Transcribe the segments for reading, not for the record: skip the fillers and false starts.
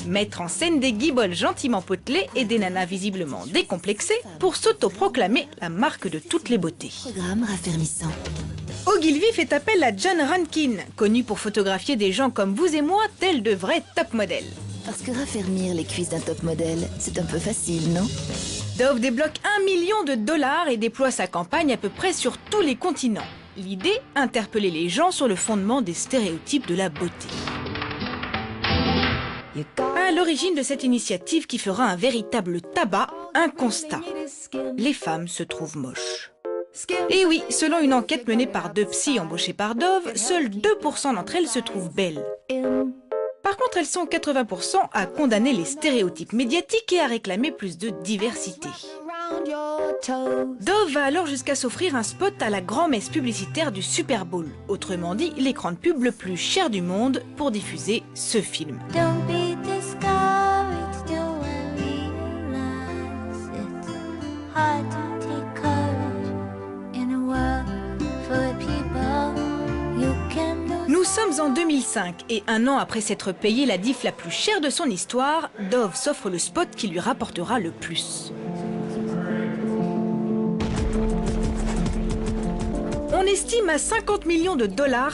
Mettre en scène des guiboles gentiment potelés et des nanas visiblement décomplexées pour s'autoproclamer la marque de toutes les beautés. Programme raffermissant. Ogilvy fait appel à John Rankin, connu pour photographier des gens comme vous et moi, tels de vrais top modèles. Parce que raffermir les cuisses d'un top modèle, c'est un peu facile, non? Dove débloque $1 million et déploie sa campagne à peu près sur tous les continents. L'idée, interpeller les gens sur le fondement des stéréotypes de la beauté. À l'origine de cette initiative qui fera un véritable tabac, un constat. Les femmes se trouvent moches. Et oui, selon une enquête menée par deux psys embauchés par Dove, seuls 2% d'entre elles se trouvent belles. Par contre, elles sont 80% à condamner les stéréotypes médiatiques et à réclamer plus de diversité. Dove va alors jusqu'à s'offrir un spot à la grand-messe publicitaire du Super Bowl, autrement dit l'écran de pub le plus cher du monde pour diffuser ce film. Nous sommes en 2005 et un an après s'être payé la diff la plus chère de son histoire, Dove s'offre le spot qui lui rapportera le plus. On estime à $50 millions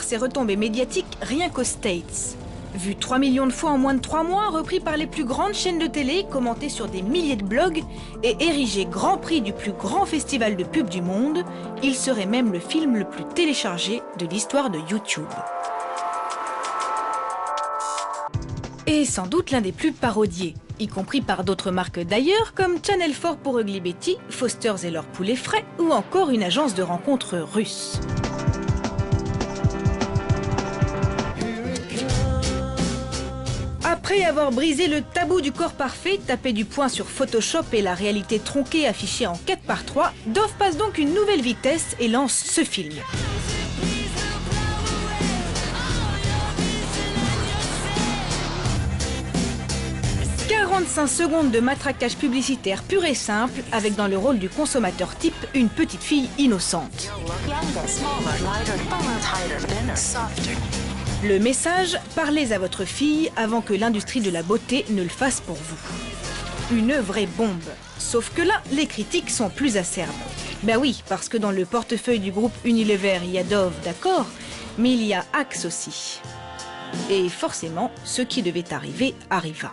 ces retombées médiatiques rien qu'aux States. Vu 3 millions de fois en moins de 3 mois, repris par les plus grandes chaînes de télé, commenté sur des milliers de blogs et érigé grand prix du plus grand festival de pub du monde, il serait même le film le plus téléchargé de l'histoire de YouTube. Et sans doute l'un des plus parodiés, y compris par d'autres marques d'ailleurs, comme Channel 4 pour Ugly Betty, Foster's et leurs poulets frais, ou encore une agence de rencontres russe. Après avoir brisé le tabou du corps parfait, tapé du poing sur Photoshop et la réalité tronquée affichée en 4:3, Dove passe donc une nouvelle vitesse et lance ce film. 45 secondes de matraquage publicitaire pur et simple, avec dans le rôle du consommateur type une petite fille innocente. Le message, parlez à votre fille avant que l'industrie de la beauté ne le fasse pour vous. Une vraie bombe. Sauf que là, les critiques sont plus acerbes. Ben oui, parce que dans le portefeuille du groupe Unilever, il y a Dove, d'accord, mais il y a Axe aussi. Et forcément, ce qui devait arriver arriva.